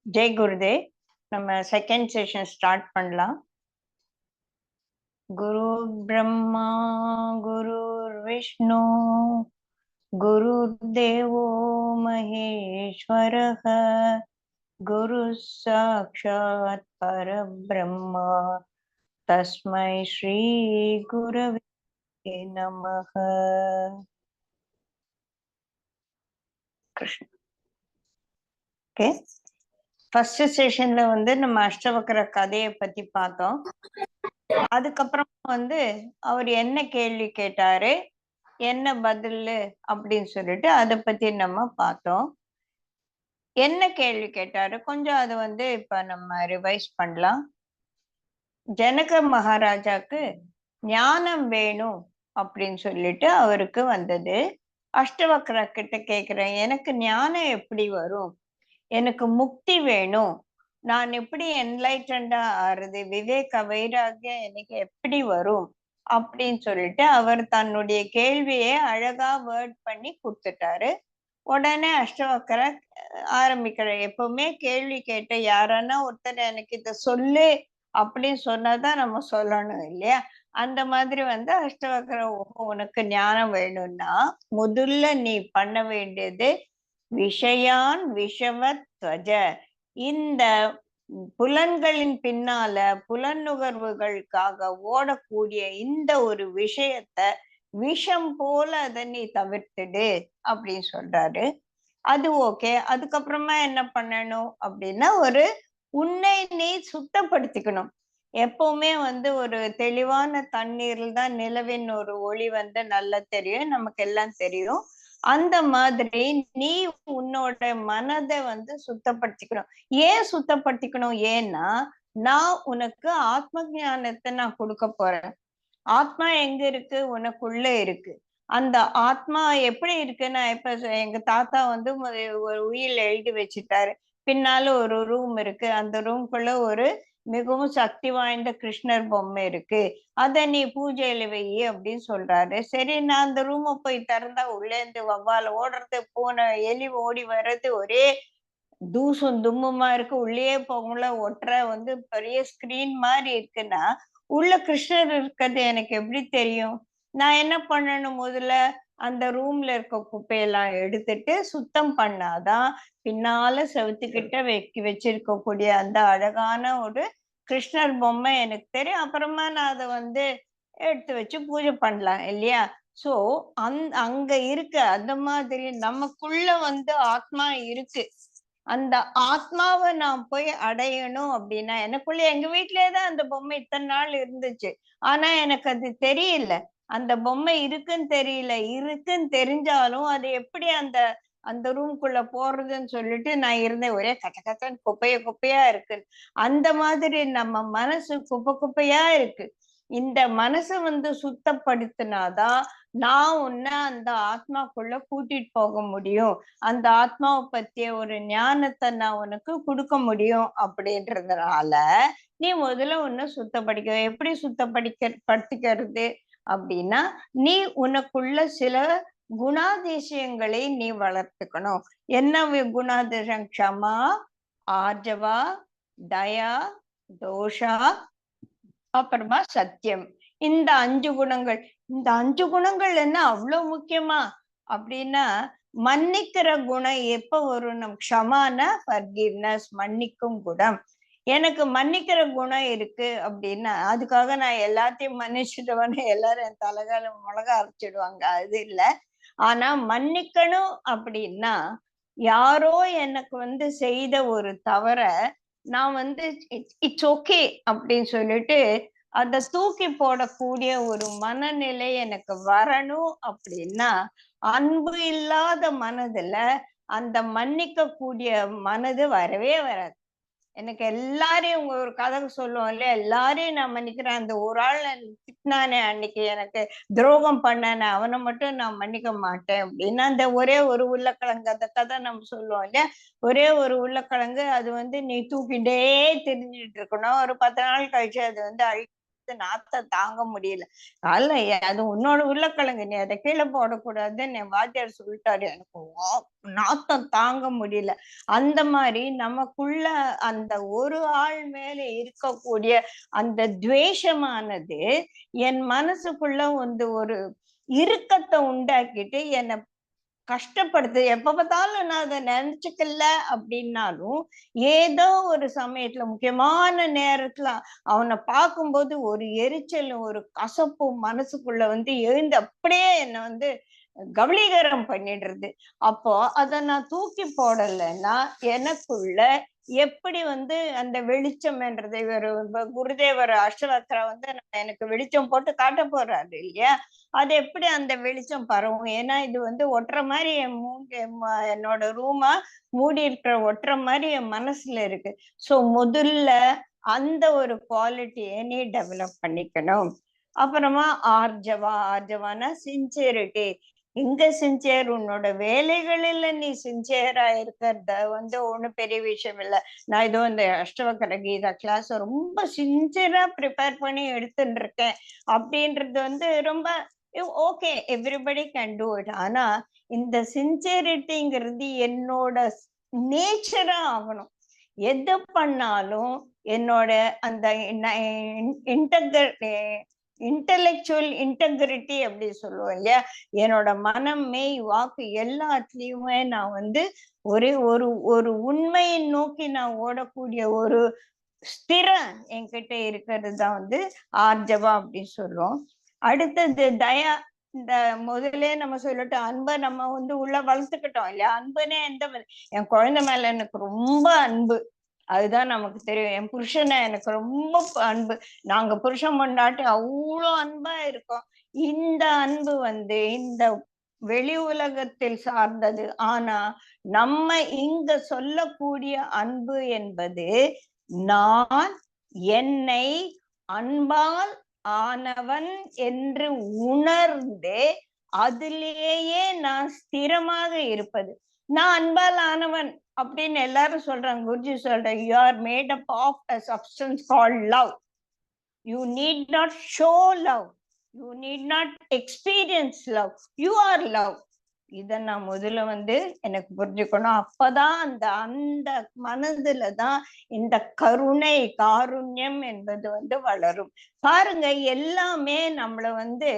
ஜெய் குருதேவ். நம்ம second session start பண்ணலாம். குரு பிரம்மா குருர் விஷ்ணு குருர் தேவோ மகேஸ்வரஹ குரு சாக்ஷாத் பரபிரம்மா தஸ்மை ஸ்ரீ குரவே நமஹ. கிருஷ்ண. ஓகே, ஃபர்ஸ்ட் செஷன்ல நம்ம அஷ்டவக்கர கதையை பத்தி பார்த்தோம். அதுக்கப்புறம் அவர் என்ன கேள்வி கேட்டாரு, என்ன பதில் அப்படின்னு சொல்லிட்டு அதை பத்தி நம்ம பார்த்தோம். என்ன கேள்வி கேட்டாரு கொஞ்சம் அதை இப்ப நம்ம ரிவைஸ் பண்ணலாம். ஜனக மகாராஜாக்கு ஞானம் வேணும் அப்படின்னு சொல்லிட்டு அவருக்கு வந்தது. அஷ்டவக்கர கிட்ட கேக்குறேன், எனக்கு ஞானம் எப்படி வரும், எனக்கு முக்தி வேணும், நான் எப்படி என்லைட்டண்டா ஆறுது, விவேக வைராகியம் எனக்கு எப்படி வரும் அப்படின்னு சொல்லிட்டு அவர் தன்னுடைய கேள்வியை அழகா வேர்ட் பண்ணி கொடுத்துட்டாரு. உடனே அஷ்டவக்கர ஆரம்பிக்கிற, எப்பவுமே கேள்வி கேட்ட யாரானா ஒருத்தர் எனக்கு இத சொல்லு அப்படின்னு சொன்னாதான் நம்ம சொல்லணும் இல்லையா? அந்த மாதிரி அஷ்டவக்கர, உனக்கு ஞானம் வேணும்னா முதல்ல நீ பண்ண வேண்டியது விஷயான் விஷவத்வஜ, இந்த புலன்களின் பின்னால புலனுகர்வுகளுக்காக ஓடக்கூடிய இந்த ஒரு விஷயத்த விஷம் போல அதை நீ தவிர்த்துடு அப்படின்னு சொல்றாரு. அது ஓகே. அதுக்கப்புறமா என்ன பண்ணணும் அப்படின்னா, உன்னை நீ சுத்தப்படுத்திக்கணும். எப்பவுமே ஒரு தெளிவான தண்ணீரில் தான் நிலவின் ஒரு ஒளி நல்லா தெரியும், நமக்கு எல்லாம் தெரியும். அந்த மாதிரி நீ உன்னோட மனதை சுத்தப்படுத்திக்கணும். ஏன் சுத்தப்படுத்திக்கணும்? ஏன்னா நான் உனக்கு ஆத்ம ஞானத்தை நான் கொடுக்க போறேன். ஆத்மா எங்க இருக்கு? உனக்குள்ள இருக்கு. அந்த ஆத்மா எப்படி இருக்குன்னா, இப்ப எங்க தாத்தா ஒரு உயில் எழுதி வச்சுட்டாரு. பின்னால ஒரு ரூம் இருக்கு, அந்த ரூம்குள்ள ஒரு மிகவும் சக்தி வாய்ந்த கிருஷ்ணர் பொம்மை இருக்கு, அத நீ பூஜையில வை அப்படின்னு சொல்றாரு. சரி, நான் அந்த ரூமை போய் திறந்தா உள்ளே இருந்து வவ்வால ஓடுறது, பூனை எலி ஓடி வர்றது, ஒரே தூசும் தும்முமா இருக்கு, உள்ளே போகல, ஒட்டுற பெரிய ஸ்கிரீன் மாதிரி இருக்குன்னா உள்ள கிருஷ்ணர் இருக்கிறது எனக்கு எப்படி தெரியும்? நான் என்ன பண்ணணும்? முதல்ல அந்த ரூம்ல இருக்க குப்பையெல்லாம் எடுத்துட்டு சுத்தம் பண்ணாதான் பின்னால செவுத்துக்கிட்ட வச்சிருக்கக்கூடிய அந்த அழகான ஒரு கிருஷ்ணர் பொம்மை எனக்கு தெரியும். அப்புறமா நான் அதை எடுத்து வச்சு பூஜை பண்ணலாம் இல்லையா? சோ அங்க இருக்கு. அந்த மாதிரி நமக்குள்ள ஆத்மா இருக்கு. அந்த ஆத்மாவை நான் போய் அடையணும் அப்படின்னா, எனக்குள்ள எங்க வீட்லயேதான் அந்த பொம்மை இத்தனை நாள் இருந்துச்சு. ஆனா எனக்கு அது தெரியல. அந்த பொம்மை இருக்குன்னு தெரியல. இருக்குன்னு தெரிஞ்சாலும் அது எப்படி அந்த அந்த ரூம்குள்ள போறதுன்னு சொல்லிட்டு நான் இருந்தேன். ஒரே கச்ச கச்சன்னு குப்பையா இருக்கு. அந்த மாதிரி நம்ம மனசு குப்பையா இருக்கு. இந்த மனசை சுத்தப்படுத்தினாதான் நான் உன்னை அந்த ஆத்மாக்குள்ள கூட்டிட்டு போக முடியும். அந்த ஆத்மாவை பத்திய ஒரு ஞானத்தை நான் உனக்கு கொடுக்க முடியும். அப்படின்றதுனால நீ முதல்ல உன்னை சுத்தப்படுத்த. எப்படி படுத்திக்கிறது அப்படின்னா, நீ உனக்குள்ள சில குணாதிசயங்களை நீ வளர்த்துக்கணும். என்ன குணாதிசயம்? க்ஷமா, ஆர்ஜவா, தயா, தோஷா, அப்புறமா சத்தியம். இந்த 5 குணங்கள். இந்த 5 குணங்கள் என்ன அவ்வளவு முக்கியமா அப்படின்னா, மன்னிக்கிற குணம் எப்ப வரும்? நம் க்ஷமான ஃபர்கிவ்னஸ், மன்னிக்கும் குணம். எனக்கு மன்னிக்கிற குணம் இருக்கு அப்படின்னா அதுக்காக நான் எல்லாத்தையும் மன்னிச்சுடுவேன்னு எல்லாரும் என் தலைகால மிளகா அரைச்சிடுவாங்க, அது இல்ல. ஆனா மன்னிக்கணும் அப்படின்னா, யாரோ எனக்கு செய்த ஒரு தவற நான் இட்ஸ் ஓகே அப்படின்னு சொல்லிட்டு அதை தூக்கி போடக்கூடிய ஒரு மனநிலை எனக்கு வரணும். அப்படின்னா அன்பு இல்லாத மனதுல அந்த மன்னிக்க கூடிய மனது வரவே வராது. எனக்கு எல்லாரையும் ஒரு கதை சொல்லுவோம் இல்லையா, எல்லாரையும் நான் மன்னிக்கிறேன், அந்த ஒரு ஆள் திட்டினானே அன்னைக்கு எனக்கு துரோகம் பண்ணானே அவனை மட்டும் நான் மன்னிக்க மாட்டேன் அப்படின்னா, அந்த ஒரே ஒரு உருளைக்கிழங்கு, அந்த கதை நம்ம சொல்லுவோம் இல்லையா, ஒரே ஒரு உருளைக்கிழங்கு அது நீ தூக்கிட்டே தெரிஞ்சுட்டு இருக்கணும். ஒரு 10 நாள் கழிச்சு அது நாத்தம் தாங்க முடியல. அல்ல, அது உன்னோட உருளைக்கிழங்கு, நீ அதை கீழே போடக்கூடாதுன்னு என் வாத்தியார் சொல்லிட்டாரு. எனக்கு நாத்தம் தாங்க முடியல. அந்த மாதிரி நமக்குள்ள அந்த ஒரு ஆள் மேல இருக்கக்கூடிய அந்த துவேஷமானது என் மனசுக்குள்ள வந்து ஒரு இறுக்கத்தை உண்டாக்கிட்டு என்னை கஷ்டப்படுது. எப்ப பார்த்தாலும் நான் அதை நினைச்சுக்கல அப்படின்னாலும் ஏதோ ஒரு சமயத்துல முக்கியமான நேரத்துல அவனை பார்க்கும்போது ஒரு எரிச்சலும் ஒரு கசப்பும் மனசுக்குள்ள வந்து எழுந்து அப்படியே என்னை வந்து கபலீகரம் பண்ணிடுறது. அப்போ அதை நான் தூக்கி போடலைன்னா எனக்குள்ள எப்படி வந்து அந்த வெளிச்சம் என்றது, இவர் குருதேவர் அஷ்டவக்ரா வந்து எனக்கு வெளிச்சம் போட்டு காட்ட போறாரு இல்லையா, அது எப்படி அந்த வெளிச்சம் பரவும்? ஏன்னா இது வந்து ஒட்டுற மாதிரி என் என்னோட ரூமா மூடி இருக்கிற ஒட்டுற மாதிரி என் மனசுல இருக்கு. சோ முதல்ல அந்த ஒரு குவாலிட்டியை நீ டெவலப் பண்ணிக்கணும். அப்புறமா ஆர்ஜவானா சின்சியரிட்டி. எங்க சின்சியர்? உன்னோட வேலைகளில நீ சின்சியரா இருக்கிறத வந்து ஒண்ணும் பெரிய விஷயம் இல்லை. நான் இதோ இந்த அஷ்டவக்கர கீதா கிளாஸ் ரொம்ப சின்சியரா ப்ரிப்பேர் பண்ணி எடுத்துட்டு இருக்கேன் அப்படின்றது வந்து ரொம்ப okay, everybody can do it. ஆனா இந்த சின்சியரிட்டிங்கிறது என்னோட நேச்சரா ஆகணும். எது பண்ணாலும் என்னோட அந்த இன்டலெக்சுவல் இன்டெகிரிட்டி அப்படி சொல்லுவோம் இல்லையா, என்னோட மனம் மெய் வாக்கு எல்லாத்துலயுமே நான் வந்து ஒரே ஒரு ஒரு உண்மையை நோக்கி நான் ஓடக்கூடிய ஒரு ஸ்திரம் என்கிட்ட இருக்கிறது தான் வந்து ஆர்ஜவா அப்படின்னு சொல்லுவோம். அடுத்தது தயா. இந்த முதல்ல நம்ம சொல்லிட்டோம், அன்பை நம்ம வந்து உள்ள வளர்த்துக்கிட்டோம் இல்லையா. அன்புனே என் குழந்தை மேல எனக்கு ரொம்ப அன்பு, அதுதான் நமக்கு தெரியும். என் புருஷனை எனக்கு ரொம்ப அன்பு, நாங்க புருஷன் பொண்டாட்டி அவ்வளோ அன்பா இருக்கோம். இந்த அன்பு வந்து இந்த வெளி உலகத்தில் சார்ந்தது. ஆனா நம்ம இங்க சொல்லக்கூடிய அன்பு என்பது நான் என்னை அன்பால் ஆனவன் என்று உணர்ந்து அதிலேயே நான் ஸ்திரமாக இருப்பது. நான் அன்பால் ஆனவன் அப்படின்னு எல்லாரும் சொல்றாங்க. குருஜி சொல்றேன், you are made up of a substance called love. You need not show love, you need not experience love, you are love. இத நான் முதல்ல வந்து எனக்கு புரிஞ்சுக்கணும். அப்பதான் அந்த அந்த மனதுலதான் இந்த கருணை காருண்யம் என்பது வந்து வளரும். பாருங்க, எல்லாமே நம்மள வந்து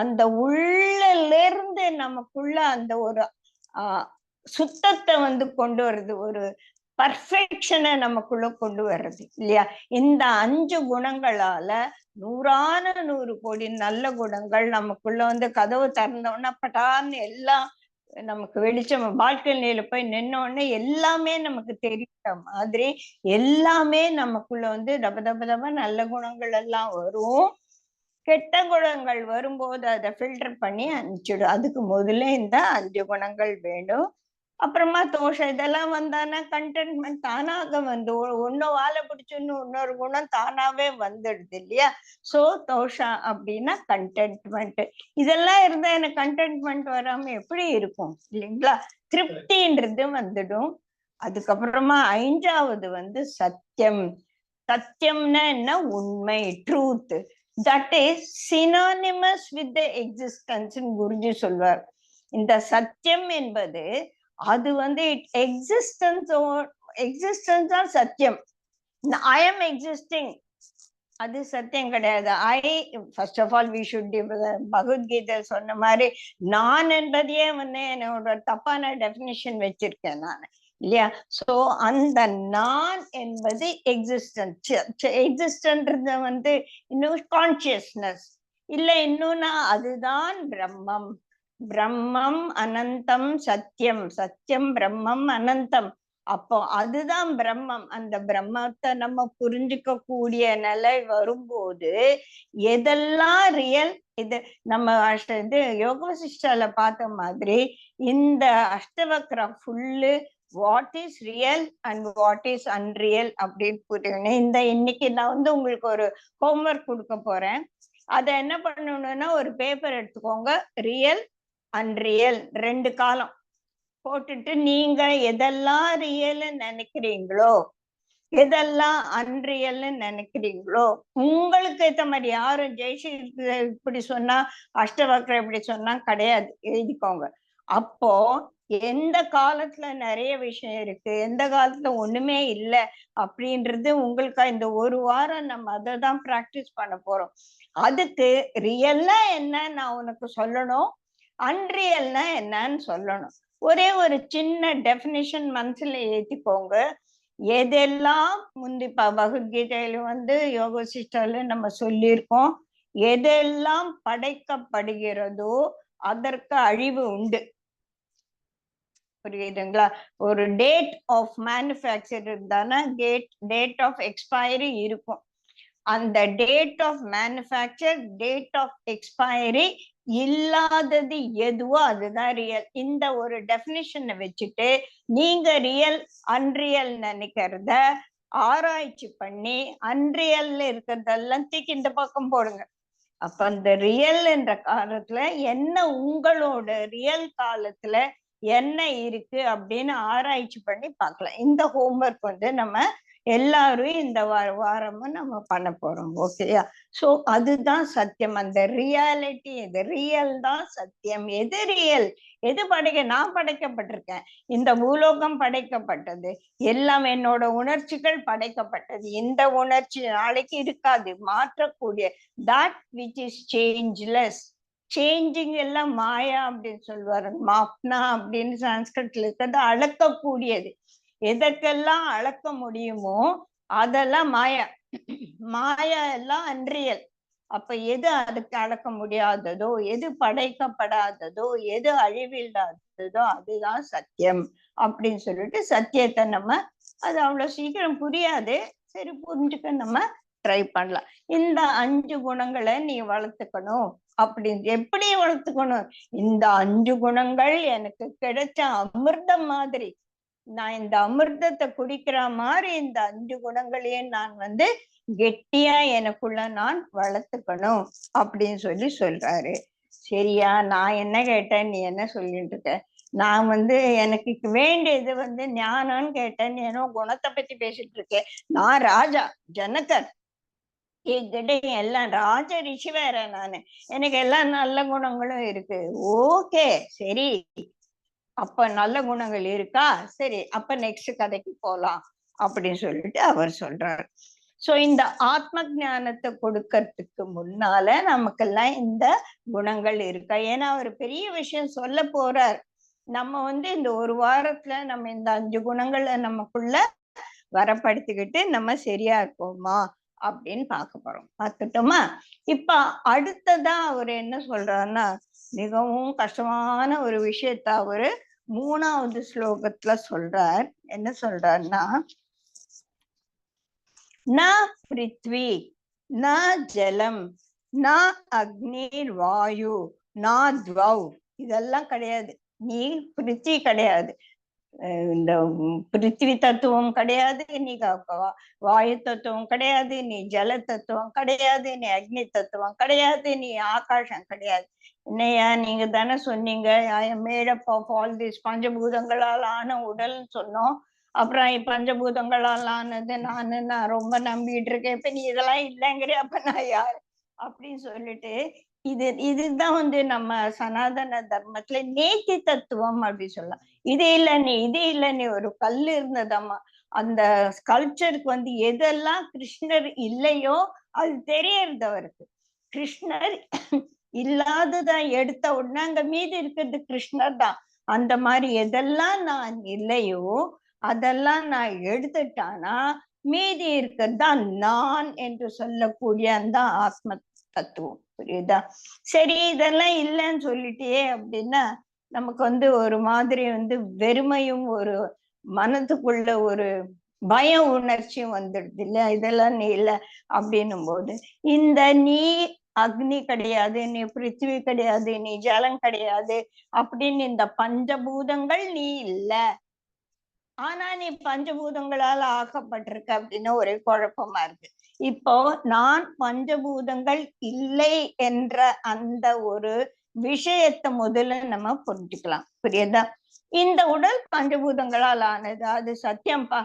அந்த உள்ளில இருந்து நமக்குள்ள அந்த ஒரு சுத்தத்தை வந்து கொண்டு வருது, ஒரு பர்ஃபெக்ஷனை நமக்குள்ள கொண்டு வர்றது இல்லையா. இந்த 5 குணங்களால 100 கோடி நல்ல குணங்கள் நமக்குள்ள வந்து கதவு திறந்தோன்னா பட்டான்னு எல்லாம் நமக்கு வெளிச்சம். பால்கனியில போய் நின்னோடனே எல்லாமே நமக்கு தெரியுற மாதிரி எல்லாமே நமக்குள்ள வந்து தப தப தப நல்ல குணங்கள் எல்லாம் வரும். கெட்ட குணங்கள் வரும்போது அதை ஃபில்டர் பண்ணி அனுப்பிச்சிடும். அதுக்கு முதல்ல இந்த 5 குணங்கள் வேணும். அப்புறமா தோஷம் இதெல்லாம் வந்தானா கண்டென்ட்மெண்ட் தானாக வந்து ஒன்னு வாழை பிடிச்சுன்னு இன்னொரு குணம் தானாவே வந்துடுது இல்லையா. சோ தோஷா அப்படின்னா கண்டென்ட்மெண்ட். இதெல்லாம் இருந்தா எனக்கு கண்டென்ட்மெண்ட் வராம எப்படி இருக்கும் இல்லைங்களா. திருப்தின்றது வந்துடும். அதுக்கப்புறமா 5வது வந்து சத்தியம். சத்தியம்னா என்ன? உண்மை, truth. That is synonymous with the existence Guruji சொல்வார். இந்த சத்தியம் என்பது அது வந்து எக்ஸிஸ்டன்ஸ் தான் சத்தியம். ஐ எம் எக்ஸிஸ்டிங், அது சத்தியம் கிடையாது. First of all we should Bhagavad Gita சொன்ன மாதிரி நான் என்பதையே வந்து என்னோட தப்பான டெபினிஷன் வச்சிருக்கேன் நான் இல்லையா. சோ அந்த நான் என்பது எக்ஸிஸ்டன்ட்ன்றது வந்து இன்னும் கான்சியஸ்னஸ் இல்ல, இன்னும்னா அதுதான் பிரம்மம். பிரம்மம் அனந்தம் சத்தியம், சத்தியம் பிரம்மம் அனந்தம். அப்போ அதுதான் பிரம்மம். அந்த பிரம்மத்தை நம்ம புரிஞ்சுக்க கூடிய நிலை வரும்போது எதெல்லாம் ரியல், இது நம்ம இது யோக வசிஷ்டால பார்த்த மாதிரி இந்த Ashtavakra full what is real and what is unreal அப்படின்னு புரியணும். இந்த இன்னைக்கு நான் வந்து உங்களுக்கு ஒரு ஹோம்ஒர்க் கொடுக்க போறேன். அதை என்ன பண்ணணும்னா ஒரு பேப்பர் எடுத்துக்கோங்க, ரியல் அன்ரியல் 2 காலம் போட்டுட்டு நீங்க எதெல்லாம் ரியல் நினைக்கிறீங்களோ எதெல்லாம் அன்ரியல்னு நினைக்கிறீங்களோ உங்களுக்கு ஏத்த மாதிரி. யாரும் ஜெய்ஸ்ரீ இப்படி சொன்னா அஷ்டவக்ரம் இப்படி சொன்னா கிடையாது, எழுதிக்கோங்க. அப்போ எந்த காலத்துல நிறைய விஷயம் இருக்கு, எந்த காலத்துல ஒண்ணுமே இல்லை அப்படின்றது உங்களுக்கு இந்த ஒரு வாரம் நம்ம அதை தான் பிராக்டிஸ் பண்ண போறோம். அதுக்கு ரியல்னா என்ன நான் உனக்கு சொல்லணும், அன்ரியல்னா என்னன்னு சொல்லணும். ஒரே ஒரு சின்ன டெபினிஷன் மனசுல ஏத்திக்கோங்க. எதெல்லாம் முந்தி பகவத்கீதையில யோக சிஸ்டர்ல நம்ம சொல்லியிருக்கோம், எதெல்லாம் படைக்கப்படுகிறதோ அதற்கு அழிவு உண்டு. புரியுதுங்களா? ஒரு டேட் ஆஃப் மேனுஃபேக்சர் இருந்தானா டேட் ஆஃப் எக்ஸ்பைரி இருக்கும். அந்த date of manufacture, date of expiry இல்லாதது எதுவோ அதுதான் ரியல். இந்த ஒரு டெபினிஷனை வச்சுட்டு நீங்க ரியல் அன்ரியல் நினைக்கிறத ஆராய்ச்சி பண்ணி அன்ரியல்ல இருக்கிறதெல்லாம் தூக்கி இந்த பக்கம் போடுங்க. அப்ப அந்த ரியல் என்ற காலத்துல என்ன, உங்களோட ரியல் காலத்துல என்ன இருக்கு அப்படின்னு ஆராய்ச்சி பண்ணி பார்க்கலாம். இந்த ஹோம்ஒர்க் நம்ம எல்லாரும் இந்த வாரமும் நம்ம பண்ண போறோம். ஓகேயா? சோ அதுதான் சத்தியம். அந்த ரியாலிட்டி, இது ரியல் தான் சத்தியம். எது ரியல், எது நான் படைக்கப்பட்டிருக்கேன், இந்த பூலோகம் படைக்கப்பட்டது, எல்லாம் என்னோட உணர்ச்சிகள் படைக்கப்பட்டது. இந்த உணர்ச்சி நாளைக்கு இருக்காது, மாற்றக்கூடிய that which is changeless. Changing எல்லாம் மாயா அப்படின்னு சொல்லுவாரு. மாப்னா அப்படின்னு சான்ஸ்கிரிட்ல இருக்கிறது அளக்கக்கூடியது. எதற்கெல்லாம் அளக்க முடியுமோ அதெல்லாம் மாயா. மாயா எல்லாம் அன்ரியல். அப்ப எது அதுக்கு அளக்க முடியாததோ, எது படைக்கப்படாததோ, எது அழிவில்லாததோ அதுதான் சத்தியம் அப்படின்னு சொல்லிட்டு சத்தியத்தை நம்ம, அது அவ்வளவு சீக்கிரம் புரியாது, சரி புரிஞ்சுக்க நம்ம ட்ரை பண்ணலாம். இந்த 5 குணங்களை நீ வளர்த்துக்கணும். அப்படின்னு எப்படி வளர்த்துக்கணும்? இந்த 5 குணங்கள் எனக்கு கிடைச்ச அமிர்தம் மாதிரி, நான் இந்த அமிர்தத்தை குடிக்கிற மாதிரி இந்த 5 குணங்களையும் நான் கெட்டியா எனக்குள்ள நான் வளர்த்துக்கணும் அப்படின்னு சொல்றாரு. சரியா? நான் என்ன கேட்டேன், நீ என்ன சொல்லிட்டு இருக்க? நான் எனக்கு வேண்டியது ஞானம்னு கேட்டேன், நீ ஏதோ குணத்தை பத்தி பேசிட்டு இருக்கேன். நான் ராஜா ஜனகர், என்கிட்ட எல்லாம் ராஜ ரிஷி வேற நானு, எனக்கு எல்லாம் நல்ல குணங்களும் இருக்கு. ஓகே சரி, அப்ப நல்ல குணங்கள் இருக்கா, சரி அப்ப நெக்ஸ்ட் கதைக்கு போலாம் அப்படின்னு சொல்லிட்டு அவர் சொல்றாரு. சோ இந்த ஆத்ம ஞானத்தை கொடுக்கறதுக்கு முன்னால நமக்கெல்லாம் இந்த குணங்கள் இருக்கா? ஏன்னா அவர் பெரிய விஷயம் சொல்ல போறார். நம்ம இந்த ஒரு வாரத்துல நம்ம இந்த 5 குணங்களை நமக்குள்ள வரப்படுத்திக்கிட்டு நம்ம சரியா இருக்கோமா அப்படின்னு பார்க்க போறோம். பார்த்துட்டோமா? இப்ப அடுத்ததா அவர் என்ன சொல்றாருன்னா, மிகவும் கஷ்டமான ஒரு விஷயத்த அவரு 3வது ஸ்லோகத்துல சொல்றார். என்ன சொல்றாருன்னா, ந பிருத்வி ந ஜலம் ந அக்னிர் வாயு ந துவௌ, இதெல்லாம் கிடையாது. நீ பிருத்வி கிடையாது, இந்த பிருத்திவி தத்துவம் கிடையாது, நீ வாயு தத்துவம் கிடையாது, நீ ஜல தத்துவம் கிடையாது, நீ அக்னி தத்துவம் கிடையாது, நீ ஆகாசம் கிடையாது. என்னையா நீங்க தானே சொன்னீங்க I am made up of all this, பஞ்சபூதங்களால் ஆன உடல்னு சொன்னோம். அப்புறம் பஞ்சபூதங்களால் ஆனது நான் ரொம்ப நம்பிட்டு இருக்கேன். இப்ப நீ இதெல்லாம் இல்லைங்கிற, அப்ப நான் யாரு அப்படின்னு சொல்லிட்டு, இதுதான் நம்ம சனாதன தர்மத்துல நேத்தி தத்துவம் அப்படி சொல்லலாம். இது இல்ல நீ ஒரு கல் இருந்ததம்மா, அந்த ஸ்கல்ப்சருக்கு எதெல்லாம் கிருஷ்ணர் இல்லையோ அது தெரியறது அவருக்கு. கிருஷ்ணர் இல்லாததான் எடுத்த உடனே அங்க மீதி இருக்கிறது கிருஷ்ணர் தான். அந்த மாதிரி எதெல்லாம் நான் இல்லையோ அதெல்லாம் நான் எடுத்துட்டானா மீதி இருக்கிறது தான் நான் என்று சொல்லக்கூடிய அந்த ஆத்ம தத்துவம். புரியுதா? சரி, இதெல்லாம் இல்லைன்னு சொல்லிட்டே அப்படின்னா நமக்கு ஒரு மாதிரி வெறுமையும் ஒரு மனதுக்குள்ள ஒரு பய உணர்ச்சியும் வந்துடுது இல்லையா? இதெல்லாம் நீ இல்லை அப்படின்னும் போது, இந்த நீ அக்னி கிடையாது, நீ பிருத்திவி கிடையாது, நீ ஜலம் கிடையாது அப்படின்னு இந்த பஞ்சபூதங்கள் நீ இல்லை, ஆனா நீ பஞ்சபூதங்களால ஆக்கப்பட்டிருக்க அப்படின்னு ஒரே குழப்பமா இருக்கு. இப்போ நான் பஞ்சபூதங்கள் இல்லை என்ற அந்த ஒரு விஷயத்தை முதல்ல நம்ம புரிஞ்சுக்கலாம். புரியுதா? இந்த உடல் பஞ்சபூதங்களால் ஆனது, அது சத்தியம்பா.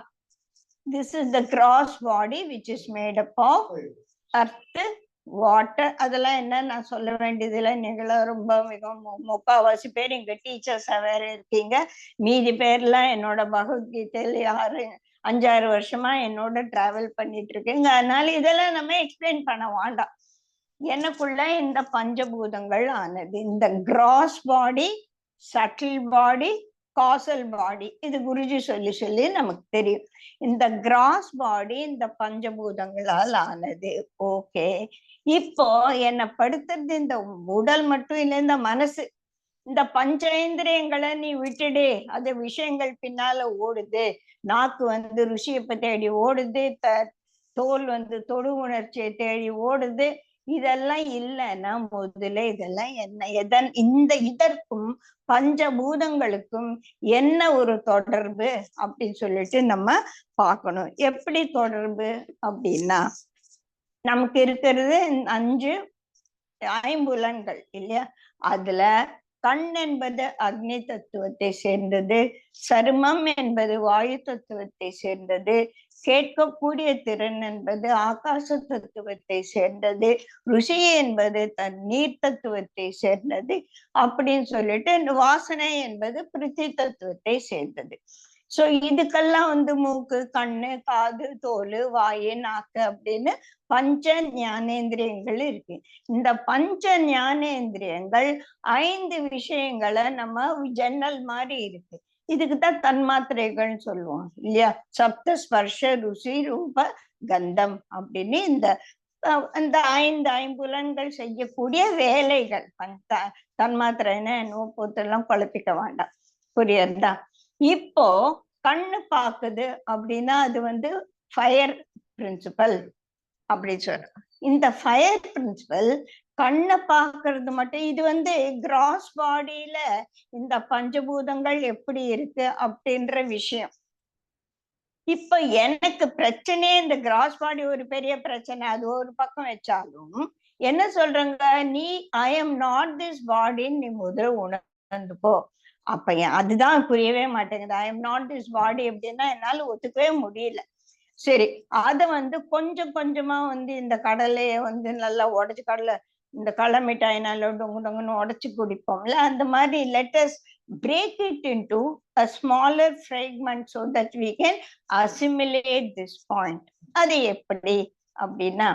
this is the gross body which is made up of earth, water. அதெல்லாம் என்ன நான் சொல்ல வேண்டியதுல நீங்கள ரொம்ப மிக முக்காவாசி பேர் இங்க டீச்சர்ஸா வேற இருக்கீங்க. மீதி பேர்லாம் என்னோட பகவத்கீதையில 5-6 வருஷமா என்னோட டிராவல் பண்ணிட்டு இருக்கீங்க. அதனால இதெல்லாம் நம்ம எக்ஸ்பிளைன் பண்ண வேண்டாம். எனக்குள்ள இந்த பஞ்சபூதங்கள் ஆனது, இந்த கிராஸ் பாடி, சட்டில் பாடி, காசல் பாடி, இது குருஜி சொல்லி சொல்லி நமக்கு தெரியும். இந்த கிராஸ் பாடி இந்த பஞ்சபூதங்களால் ஆனது. ஓகே, இப்போ என்ன படுத்துறது இந்த உடல் மட்டும் இல்லை, இந்த மனசு. இந்த பஞ்சேந்திரியங்களை நீ விட்டுடு, அது விஷயங்கள் பின்னால ஓடுது. நாக்கு வந்து ருசியை தேடி ஓடுது, தோல் வந்து தொடு உணர்ச்சியை தேடி ஓடுது. இதெல்லாம் இல்லைன்னா முதல்ல இதெல்லாம் என்ன, இதற்கும் பஞ்சபூதங்களுக்கும் என்ன ஒரு தொடர்பு அப்படின்னு சொல்லிட்டு நம்ம பார்க்கணும். எப்படி தொடர்பு அப்படின்னா, நமக்கு இருக்கிறது 5 ஐம்புலன்கள் இல்லையா? அதுல கண் என்பது அக்னி தத்துவத்தை சேர்ந்தது, சருமம் என்பது வாயு தத்துவத்தை சேர்ந்தது, கேட்கக்கூடிய திறன் என்பது ஆகாச தத்துவத்தை சேர்ந்தது, ருசி என்பது நீர் தத்துவத்தை சேர்ந்தது, அப்படின்னு சொல்லிட்டு வாசனை என்பது பிருத்தி தத்துவத்தை சேர்ந்தது. சோ இதுக்கெல்லாம் வந்து மூக்கு, கண்ணு, காது, தோல், வாயு, நாக்கு அப்படின்னு பஞ்ச ஞானேந்திரியங்கள் இருக்கு. இந்த பஞ்ச ஞானேந்திரியங்கள் 5 விஷயங்களை நம்ம ஜன்னல் மாதிரி இருக்கு. இதுக்குதான் தன்மாத்திரைகள்னு சொல்லுவோம் இல்லையா? சப்த ஸ்பர்ஷ ருசி ரூப கந்தம் அப்படின்னு இந்த 5 ஐம்புலன்கள் செய்யக்கூடிய வேலைகள். தன்மாத்திரைன்னு நோப்பூத்தெல்லாம் குழப்பிக்க வேண்டாம், புரியுதா? இப்போ கண்ணு பாக்குது அப்படின்னா அது வந்து ஃபயர் பிரின்சிபல் அப்படின்னு சொல்றோம். இந்த ஃபயர் பிரின்சிபல் கண்ணை பாக்குறது மட்டும், இது வந்து கிராஸ் பாடியில இந்த பஞ்சபூதங்கள் எப்படி இருக்கு அப்படின்ற விஷயம். இப்ப எனக்கு பிரச்சனையே இந்த கிராஸ் பாடி ஒரு பெரிய பிரச்சனை, அது ஒரு பக்கம் வச்சாலும் என்ன சொல்றாங்க, நீ ஐ எம் நாட் திஸ் பாடின்னு நீ முதல்ல உணர்ந்து போ. அப்ப அதுதான் புரியவே மாட்டேங்குது. I am not this body அப்படின்னா என்னால ஒத்துக்கவே முடியல. சரி, அத வந்து கொஞ்சம் கொஞ்சமா வந்து இந்த கடலைய வந்து நல்லா உடைச்சு, இந்த கடலை மிட்டாய் நல்லா டொங்கு டொங்குன்னு உடைச்சு குடிப்போம்ல, அந்த மாதிரி let us break it into a smaller fragment so that we can assimilate this point. அது எப்படி அப்படின்னா,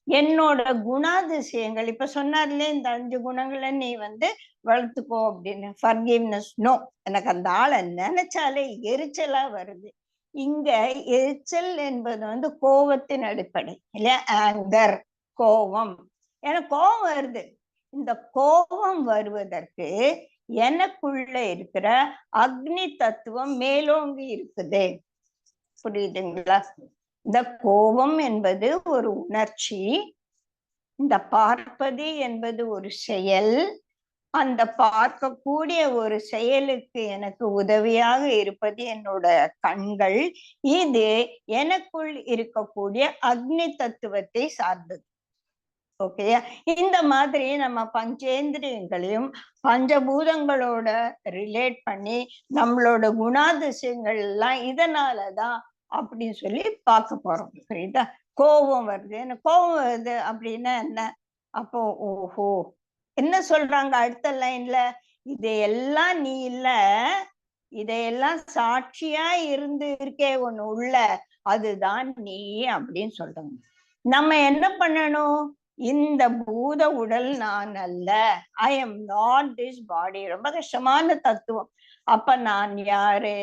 என்னோட குணாதிசயங்கள் இப்ப சொன்னார்ல, இந்த 5 குணங்களை நீ வந்து வளர்த்துக்கோ அப்படின்னு. ஃபர்கிவ்னஸ், நோ, எனக்கு அந்த ஆளை நினைச்சாலே எரிச்சலா வருது. இங்க எரிச்சல் என்பது வந்து கோபத்தின் அடிப்படை இல்லையா? ஆங்கர், கோபம். எனக்கு கோபம் வருது. இந்த கோபம் வருவதற்கு எனக்குள்ள இருக்கிற அக்னி தத்துவம் மேலோங்கி இருக்குது, புரியுதுங்களா? இந்த கோபம் என்பது ஒரு உணர்ச்சி, இந்த பார்ப்பது என்பது ஒரு செயல். அந்த பார்க்கக்கூடிய ஒரு செயலுக்கு எனக்கு உதவியாக இருப்பது என்னோட கண்கள். இது எனக்குள் இருக்கக்கூடிய அக்னி தத்துவத்தை சார்ந்தது. ஓகேயா? இந்த மாதிரி நம்ம பஞ்சேந்திரியங்களையும் பஞ்சபூதங்களோட ரிலேட் பண்ணி நம்மளோட குணாதிசயங்கள் எல்லாம் இதனாலதான் அப்படின்னு சொல்லி பார்க்க போறோம். புரியுதா? கோபம் வருது, எனக்கு கோபம் வருது அப்படின்னா என்ன? அப்போ ஓஹோ, என்ன சொல்றாங்க அடுத்த லைன்ல, இதையெல்லாம் நீ இல்ல, இதையெல்லாம் சாட்சியா இருந்து இருக்கே ஒண்ணு உள்ள, அதுதான் நீ அப்படின்னு சொல்றாங்க. நம்ம என்ன பண்ணணும்? இந்த பூத உடல் நான் அல்ல, I am not this body. ரொம்ப கஷ்டமான தத்துவம். அப்ப நான் யாரு?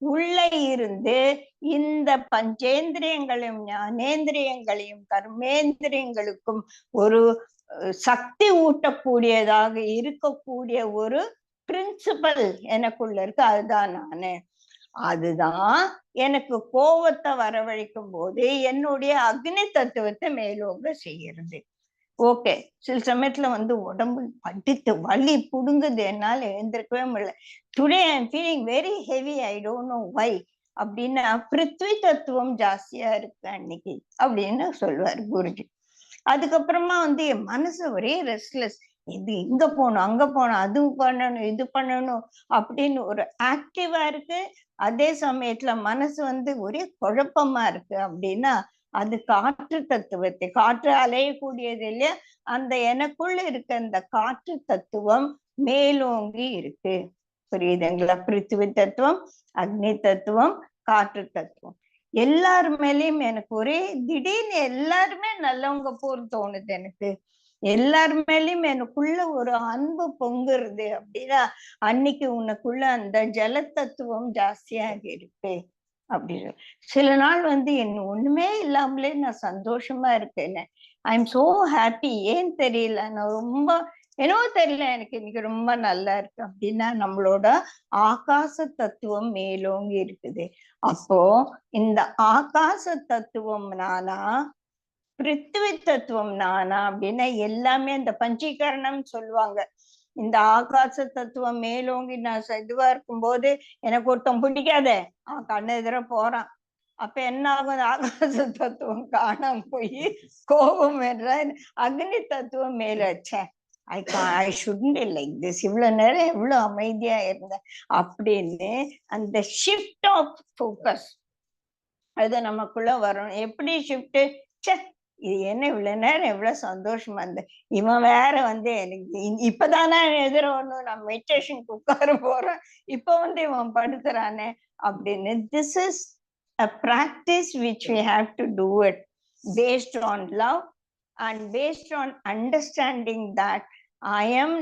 உள்ள இருந்து இந்த பஞ்சேந்திரியங்களையும் ஞானேந்திரியங்களையும் கர்மேந்திரியங்களுக்கும் ஒரு சக்தி ஊட்டக்கூடியதாக இருக்கக்கூடிய ஒரு பிரின்சிபல் எனக்குள்ள இருக்கு, அதுதான் நானு. அதுதான் எனக்கு கோபத்தை வரவழைக்கும் போது என்னுடைய அக்னி தத்துவத்தை மேலோங்க செய்யறது. ஓகே, சில சமயத்துல வந்து உடம்பு படுத்து வலி புடுங்குது, என்னால எழுந்திருக்கவே முடியல. Today I am feeling very heavy, I don't know why அப்படின்னா பிருத்வி தத்துவம் ஜாஸ்தியா இருக்கு அன்னைக்கு அப்படின்னு சொல்லுவார் குருஜி. அதுக்கப்புறமா வந்து என் மனசு ஒரே ரெஸ்ட்லெஸ், இது இங்க போகணும், அங்க போகணும், அது பண்ணணும், இது பண்ணணும் அப்படின்னு ஒரு ஆக்டிவா இருக்கு. அதே சமயத்துல மனசு வந்து ஒரே குழப்பமா இருக்கு அப்படின்னா அது காற்று தத்துவத்தை, காற்று அலையக்கூடியது இல்லையா, அந்த எனக்குள்ள இருக்க அந்த காற்று தத்துவம் மேலோங்கி இருக்கு. புரியுதுங்களா? பிருத்திவி தத்துவம், அக்னி தத்துவம், காற்று தத்துவம் எல்லாரு மேலயும் எனக்கு ஒரே திடீர்னு எல்லாருமே நல்லவங்க போல் தோணுது. எனக்கு எல்லாரு மேலயும் எனக்குள்ள ஒரு அன்பு பொங்குறது அப்படின்னா அன்னைக்கு உனக்குள்ள அந்த ஜல தத்துவம் ஜாஸ்தியாக இருக்கு அப்படின்னு. சில நாள் வந்து என்ன ஒண்ணுமே இல்லாமலே நான் சந்தோஷமா இருக்கேன். I am so happy. ஏன் தெரியல, நான் ரொம்ப என்னவோ தெரியல, எனக்கு இன்னைக்கு ரொம்ப நல்லா இருக்கு அப்படின்னா நம்மளோட ஆகாச தத்துவம் மேலோங்கி இருக்குது. அப்போ இந்த ஆகாச தத்துவம் நானா, பிருத்திவி தத்துவம் நானா அப்படின்னா எல்லாமே இந்த பஞ்சீகரணம் சொல்லுவாங்க. இந்த ஆகாச தத்துவம் மேலோங்கி நான் இதுவா இருக்கும்போது எனக்கு ஒருத்தன் பிடிக்காத, அவன் கண்ணு எதிர போறான். அப்ப என்ன ஆகும்? ஆகாச தத்துவம் காணாம போய் கோபம் என்ற அக்னி தத்துவம் மேல வச்சேன். ஐ ஷுட்ன்ட் லைக் திஸ். இவ்வளவு நேரம் எவ்வளவு அமைதியா இருந்தேன் அப்படின்னு அந்த ஷிஃப்ட் ஆஃப் ஃபோக்கஸ் அது நமக்குள்ள வரும். எப்படி ஷிஃப்ட்? இது என்ன இவ்வளவு நேரம் எவ்வளவு சந்தோஷமா இருந்த, இவன் வேற வந்து எனக்கு இப்பதானே எதிர ஒண்ணும் நான் மெடிடேஷனுக்கு உட்கார போறேன், இப்ப வந்து இவன் படுத்துறானே அப்படின்னு. This is a practice which we have to do it based on love and based on understanding that I am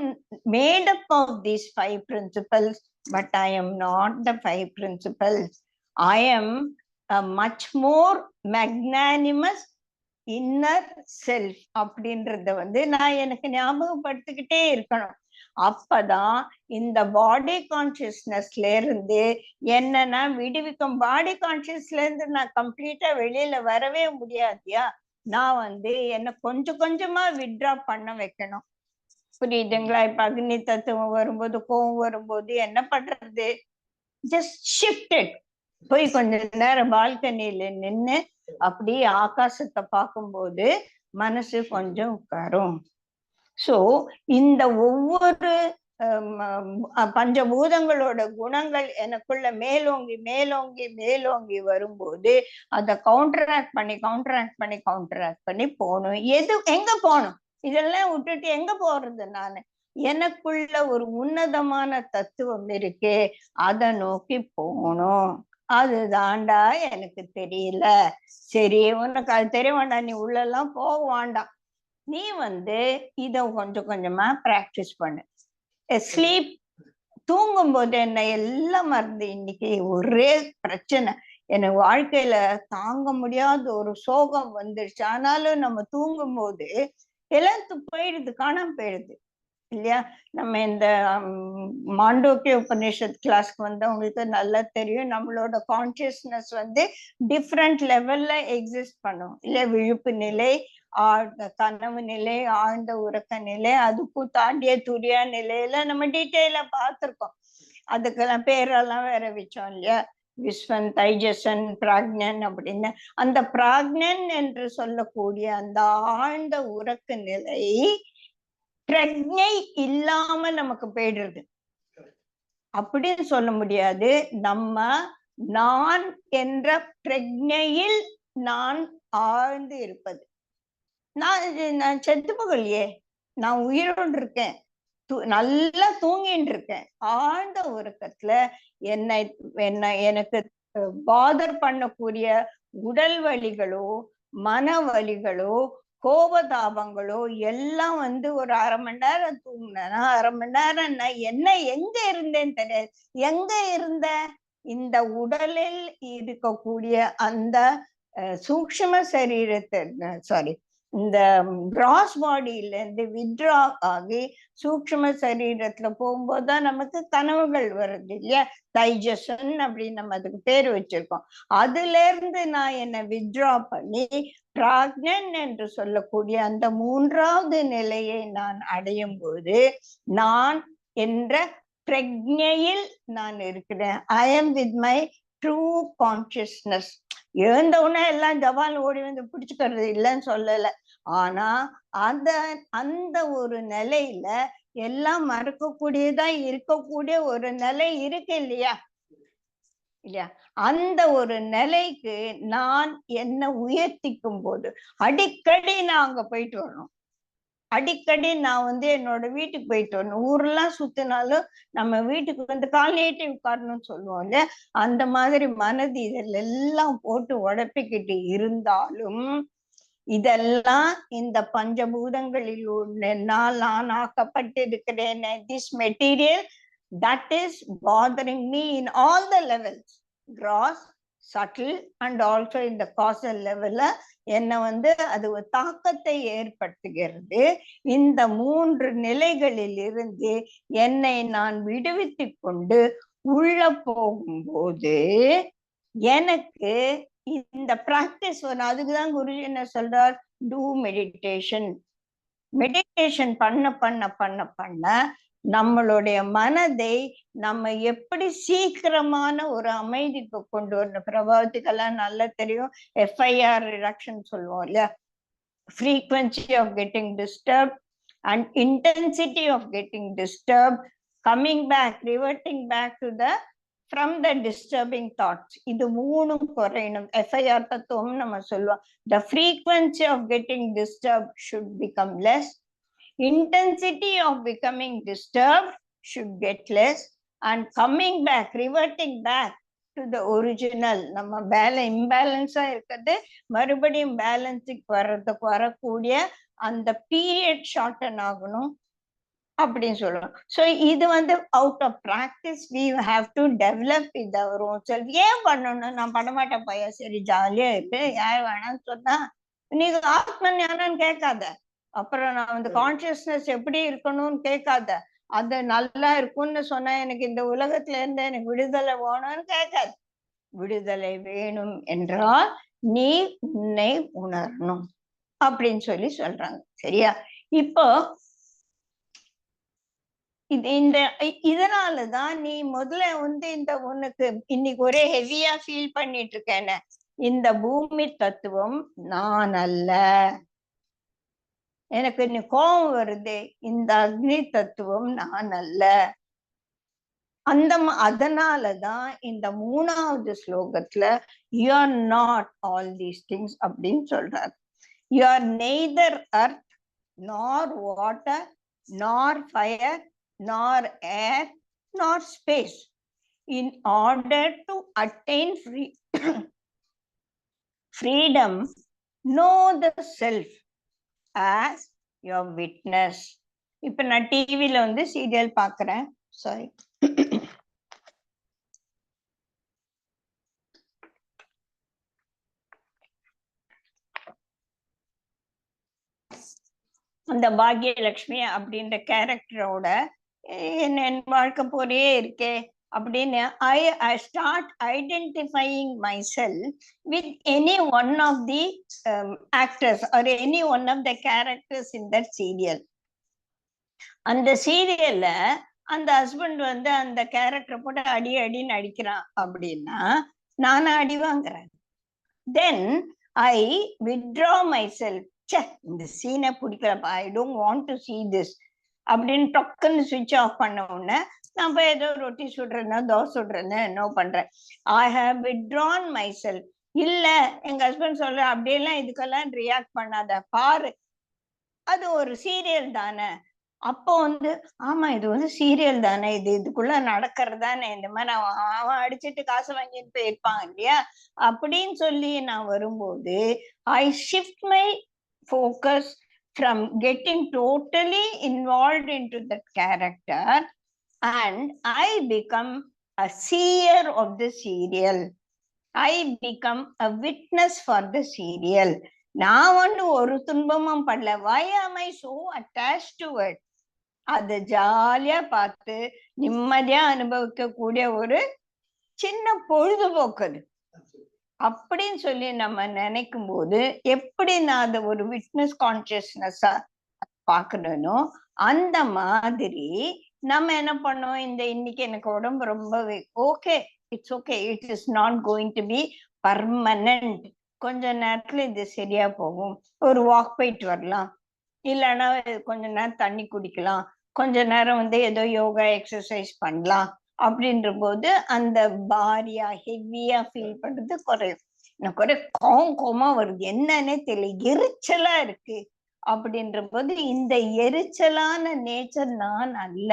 made up of these 5 principles, but I am not the 5 principles. I am a much more magnanimous inner self அப்படின்றத வந்து நான் எனக்கு ஞாபகப்படுத்திக்கிட்டே இருக்கணும். அப்பதான் இந்த பாடி கான்சியஸ்னஸ்ல இருந்து என்னன்னா விடுவிக்கும். பாடி கான்சியஸ்ல இருந்து நான் கம்ப்ளீட்டா வெளியில வரவே முடியாதியா. நான் வந்து என்ன கொஞ்சம் கொஞ்சமா வித்ட்ரா பண்ண வைக்கணும். புரியுதுங்களா? இப்ப அக்னி தத்துவம் வரும்போது, கோவம் வரும்போது என்ன பண்றது? ஜஸ்ட் ஷிஃப்டட் போய் கொஞ்ச நேரம் பால்கனியில நின்னு அப்படி ஆகாசத்தை பார்க்கும்போது மனசு கொஞ்சம் உட்காரும். சோ இந்த ஒவ்வொரு பஞ்சபூதங்களோட குணங்கள் எனக்குள்ள மேலோங்கி மேலோங்கி மேலோங்கி வரும்போது அதை கவுண்டராக்ட் பண்ணி போகணும். எங்க போகணும்? இதெல்லாம் விட்டுட்டு எங்க போறது? நானு எனக்குள்ள ஒரு உன்னதமான தத்துவம் இருக்கு, அதை நோக்கி போகணும். அதுதான்டா எனக்கு தெரியல. சரி, உனக்கு அது தெரிய வேண்டாம், நீ உள்ளெல்லாம் போக வேண்டாம். நீ வந்து இத கொஞ்சம் கொஞ்சமா பிராக்டிஸ் பண்ணு. ஸ்லீப், தூங்கும் போது என்ன எல்லாம் மறந்து, இன்னைக்கு ஒரே பிரச்சனை எனக்கு வாழ்க்கையில தாங்க முடியாத ஒரு சோகம் வந்துருச்சு. ஆனாலும் நம்ம தூங்கும் போது எல்லாம் போயிடுது, காணாம போயிடுது இல்லையா? நம்ம இந்த மாண்டோக்கிய உபநிஷத் கிளாஸ்க்கு வந்து உங்களுக்கு நல்லா தெரியும். நம்மளோட கான்சியஸ்னஸ் வந்து டிஃப்ரெண்ட் லெவல்ல எக்ஸிஸ்ட் பண்ணும் இல்லையா? விழிப்பு நிலை, கனவு நிலை, ஆழ்ந்த உறக்க நிலை, அதுக்கும் தாண்டிய துரியா நிலையில நம்ம டீட்டெயிலா பார்த்திருக்கோம். அதுக்கெல்லாம் பேரெல்லாம் வேற வச்சோம் இல்லையா? விஸ்வன், தைஜசன், பிராக்ஞன் அப்படின்னு. அந்த பிராக்ஞன் என்று சொல்லக்கூடிய அந்த ஆழ்ந்த உறக்க நிலை பிரஜை இல்லாம நமக்கு போயிடுறது அப்படின்னு சொல்ல முடியாது. நம்ம நான் என்ற பிரஜையில் நான் ஆழ்ந்து இருப்பது. நான் செத்து போகலையே, நான் உயிரோடு இருக்கேன், நல்லா தூங்கிட்டு இருக்கேன். ஆழ்ந்த உறக்கத்துல எனக்கு பாதர் பண்ணக்கூடிய உடல் வலிகளோ மன வலிகளோ கோபதாபங்களோ எல்லாம் வந்து ஒரு 1/2 மணி நேரம் தூங்கினா 1/2 மணி நேரம் என்ன எங்க இருந்தேன்னு தெரியாது. எங்க இருந்த? இந்த உடலில் இருக்கக்கூடிய அந்த சூக்ஷ்ம சரீரத்தை இந்த கிராஸ் பாடியில இருந்து வித்ட்ரா ஆகி சூக்ஷ்ம சரீரத்துல போகும்போதுதான் நமக்கு கனவுகள் வருது இல்லையா? தைஜசன் அப்படின்னு நம்ம அதுக்கு பேர் வச்சிருக்கோம். அதுல இருந்து நான் என்ன வித்ட்ரா பண்ணி பிராக்ஞன் என்று சொல்லக்கூடிய அந்த 3வது நிலையை நான் அடையும் போது நான் என்ற பிரஜையில் நான் இருக்கிறேன். I am with my true consciousness. எழுந்தவுடனே எல்லாம் ஜவான் ஓடி வந்து பிடிச்சுக்கிறது இல்லைன்னு சொல்லல. ஆனா அந்த ஒரு நிலையில எல்லாம் மறக்கக்கூடியதா இருக்கக்கூடிய ஒரு நிலை இருக்கு இல்லையா? இல்லையா? அந்த ஒரு நிலைக்கு நான் என்ன உயர்த்திக்கும் போது அடிக்கடி நான் அங்க போயிட்டு வரணும். அடிக்கடி நான் வந்து என்னோட வீட்டுக்கு போயிட்டு வரணும். ஊரெல்லாம் சுத்தினாலும் நம்ம வீட்டுக்கு வந்து கால் நீட்டி உட்காரணும்னு சொல்லுவோம் இல்லையா? அந்த மாதிரி மனது இதில் எல்லாம் போட்டு உடப்பிக்கிட்டு இருந்தாலும் இதெல்லாம் இந்த பஞ்சபூதங்களில் நான் ஆக்கப்பட்டிருக்கிறேன். This material that is bothering me in all the levels, gross, subtle and also in the causal level. என்ன வந்து அது ஒரு தாக்கத்தை ஏற்படுத்துகிறது. இந்த 3 நிலைகளில் இருந்து என்னை நான் விடுவித்துக் கொண்டு உள்ள போகும்போது எனக்கு இந்த பிராக்டிஸ் வரும். அதுக்குதான் குருஜி என்ன சொல்றார், டூ மெடிடேஷன். மெடிடேஷன் பண்ண பண்ண பண்ண பண்ண நம்மளுடைய மனதை நம்ம எப்படி சீக்கிரமான ஒரு அமைதிக்கு கொண்டு வரணும். பிரபாவத்துக்கெல்லாம் நல்லா தெரியும், FIR ரிடக்ஷன் சொல்லுவோம் இல்லையா? frequency of getting disturbed and intensity of getting disturbed, coming back, reverting back to the from the disturbing thoughts. இது மூணும் குறையணும். FIR தத்துவம் நம்ம சொல்லுவோம். The frequency of getting disturbed should become less. Intensity of becoming disturbed should get less, and coming back, reverting back to the original, நம்ம இம்பேலன்ஸா இருக்கிறது மறுபடியும் பேலன்ஸுக்கு வர்றதுக்கு வரக்கூடிய அந்த பீரியட் ஷார்டன் ஆகணும் அப்படின்னு சொல்லுவோம். ஸோ இது வந்து out of practice we have to develop with our own self. ஏன் பண்ணணும்? நான் பண்ண மாட்டேன் பையா, சரி ஜாலியா இருக்கு, யார் வேணாம்னு சொன்னா நீங்க ஆத்ம ஞானம்னு கேட்காத. அப்புறம் நான் வந்து கான்சியஸ்னஸ் எப்படி இருக்கணும்னு கேட்காத. அது நல்லா இருக்கும்னு சொன்னா எனக்கு இந்த உலகத்துல இருந்து எனக்கு விடுதலை வேணும்னு கேட்காது. விடுதலை வேணும் என்றால் நீ உன்னை உணரணும் அப்படின்னு சொல்லி சொல்றாங்க. சரியா? இப்போ இதனாலதான் நீ முதல்ல வந்து இந்த உனக்கு இன்னைக்கு ஒரே ஹெவியா ஃபீல் பண்ணிட்டு இருக்கேன்னு, இந்த பூமி தத்துவம் நான் அல்ல. எனக்கு இன்னும் கோபம் வருது, இந்த அக்னி தத்துவம் நான் அல்ல. அதனாலதான் இந்த 3வது ஸ்லோகத்துல you are not all these things அப்படின்னு சொல்றாரு. யூ ஆர் நெய்தர் அர்த் நார் வாட்டர் நார் fire nor air nor space. In order to attain freedom, know the self as your witness. இப்ப நான் டிவில வந்து சீரியல் பாக்குறேன். சாரி, அந்த பாக்யலட்சுமி அப்படின்ற கேரக்டரோட என் வாழ்க்கை போலே இருக்கே அப்படின்னு I start identifying myself with any one of the actors or any one of the characters in that serial. அந்த சீரியல்ல அந்த ஹஸ்பண்ட் வந்து அந்த கேரக்டர் போட்டு அடின்னு அடிக்கிறான் அப்படின்னா நானும் அடி வாங்குறேன். தென் I withdraw myself. இந்த சீனை பிடிக்கிறப்ப I don't want to see this அப்படின்னு டக்குன்னு சுவிட்ச் ஆஃப் பண்ண உடனே நான் போய் ஏதோ ரொட்டி சுடுறேன்னா தோசை சுடுறேன்னு என்ன பண்றேன். I have withdrawn myself. இல்ல எங்க ஹஸ்பண்ட் சொல்ற அப்படியெல்லாம் இதுக்கெல்லாம் ரியாக்ட் பண்ணாத, பாரு அது ஒரு சீரியல் தானே. அப்போ வந்து ஆமா இது வந்து சீரியல் தானே, இதுக்குள்ள நடக்கிறது தானே, இந்த மாதிரி அவன் அடிச்சுட்டு காசு வாங்கிட்டு போயிருப்பான் இல்லையா அப்படின்னு சொல்லி நான் வரும்போது I shift my focus from getting totally involved into that character and I become a seer of the serial. I become a witness for the serial. நான் வந்து ஒரு துன்பமும் படல. Why am I so attached to it? அது ஜாலியா பார்த்து நிம்மதியா அனுபவிக்க கூடிய ஒரு சின்ன பொழுதுபோக்கு அப்படின்னு சொல்லி நம்ம நினைக்கும் போது எப்படி நான் அதை ஒரு விட்னஸ் கான்சியஸ்னஸா பாக்கணும்னோ அந்த மாதிரி நம்ம என்ன பண்ணோம். இன்னைக்கு எனக்கு உடம்பு ரொம்பவே okay, it's okay, it is not going to be permanent. கொஞ்ச நேரத்துல இது சரியா போகும். ஒரு வாக் போயிட்டு வரலாம், இல்லைன்னா கொஞ்ச நேரம் தண்ணி குடிக்கலாம், கொஞ்ச நேரம் வந்து ஏதோ யோகா எக்ஸசைஸ் பண்ணலாம் அப்படின்ற போது அந்த பாரியா ஹெவியா ஃபீல் பண்றது குறையும். எனக்கு ஒரே கோமா வருது, என்னன்னே தெரியல, எரிச்சலா இருக்கு அப்படின்ற போது இந்த எரிச்சலான நேச்சர் நான் அல்ல,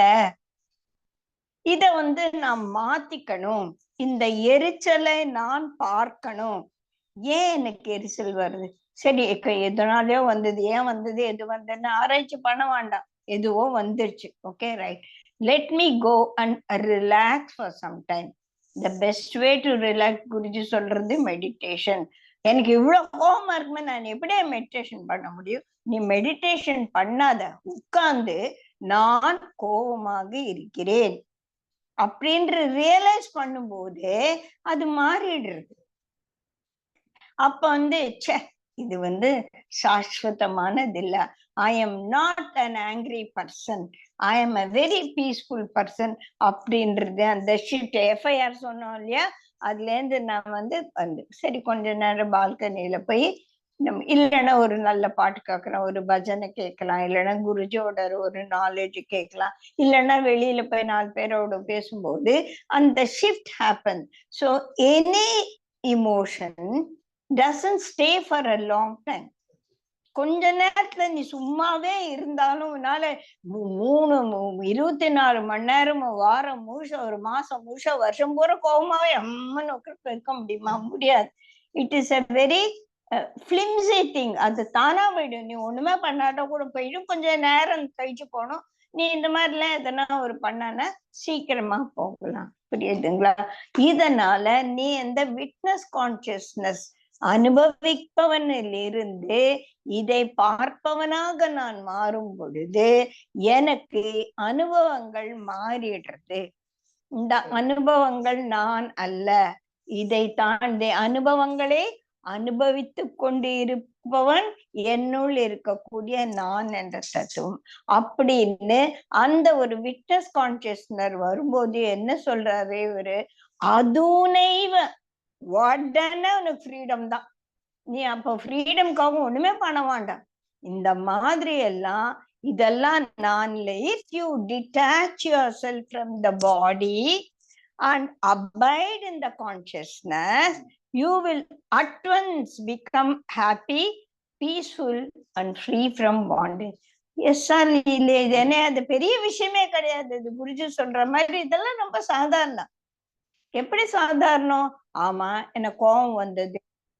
இத நான் மாத்திக்கணும், இந்த எரிச்சலை நான் பார்க்கணும். ஏன் எனக்கு எரிச்சல் வருது, சரி எதனாலயோ வந்தது, ஏன் வந்தது, எது வந்ததுன்னு ஆராய்ச்சி பண்ண வேண்டாம், எதுவோ வந்துருச்சு, okay right, let me go and relax for some time. The best way to relax Guruji சொல்றது மெடிடேஷன். எனக்கு இவ்வளவு கோபமா இருக்குமே, நான் எப்படியே மெடிடேஷன் பண்ண முடியும்? நீ மெடிடேஷன் பண்ணாத, உட்கார்ந்து நான் கோபமாக இருக்கிறேன் அப்படின்ற ரியலைஸ் பண்ணும்போது அது மாறிடுறது. அப்ப ச்சே இது சாஸ்வதமானது இல்ல, I am not an angry person, I am a very peaceful person அப்படின்றது அந்த ஷிஃப்ட் எஃப்ஐஆர் சொன்னோம் இல்லையா, அதுல இருந்து நான் சரி கொஞ்ச நேரம் பால்கனியில போய் இல்லைன்னா ஒரு நல்ல பாட்டு கேட்கலாம், ஒரு பஜனை கேட்கலாம், இல்லைன்னா குருஜியோட ஒரு நாலேஜ் கேட்கலாம், இல்லைன்னா வெளியில போய் 4 பேரோட பேசும்போது அந்த shift happen. So any emotion doesn't stay for a long time. கொஞ்ச நேரத்துல நீ சும்மாவே இருந்தாலும் உன்னால 24 மணி நேரம், வாரம் முழுச, ஒரு மாசம் முழுச, வருஷம் பூரா கோபமாவே அம்மன் இருக்க முடியுமா? முடியாது. It is a very flimsy thing. அது தானா போயிடும், நீ ஒண்ணுமே பண்ணாட்ட கூட போயிடும், கொஞ்சம் நேரம் கழிச்சு போகணும். நீ இந்த மாதிரிலாம் எதனா ஒரு பண்ணானா சீக்கிரமா போகலாம், புரியுதுங்களா? இதனால நீ எந்த விட்னஸ் கான்சியஸ்னஸ் அனுபவிப்பவனில் இருந்து இதை பார்ப்பவனாக நான் மாறும் பொழுது எனக்கு அனுபவங்கள் மாறிடுறது. இந்த அனுபவங்கள் நான் அல்ல, இதை தாண்டி அனுபவங்களை அனுபவித்து கொண்டு இருப்பவன் என்னுள் இருக்கக்கூடிய நான் என்ற தத்துவம். அப்படின்னு அந்த ஒரு விட்னஸ் கான்சியஸ்னர் வரும்போது என்ன சொல்றாரு இவரு, அதுனைவ உடனே உனக்கு ஃப்ரீடம் தான். நீ அப்ப ஃப்ரீடம்காக ஒண்ணுமே பண்ண வேண்டாம். இந்த மாதிரி எல்லாம் இதெல்லாம் நான் if you detach yourself from the body and abide in the consciousness, you will at once become happy, peaceful and free from bondage. Yes sir, இல்ல இது என்ன அது பெரிய விஷயமே கிடையாது, இது குருஜி சொல்ற மாதிரி இதெல்லாம் ரொம்ப சாதாரணம். எப்படி சாதாரணம்? ஆமா, எனக்கு கோபம் வந்தது,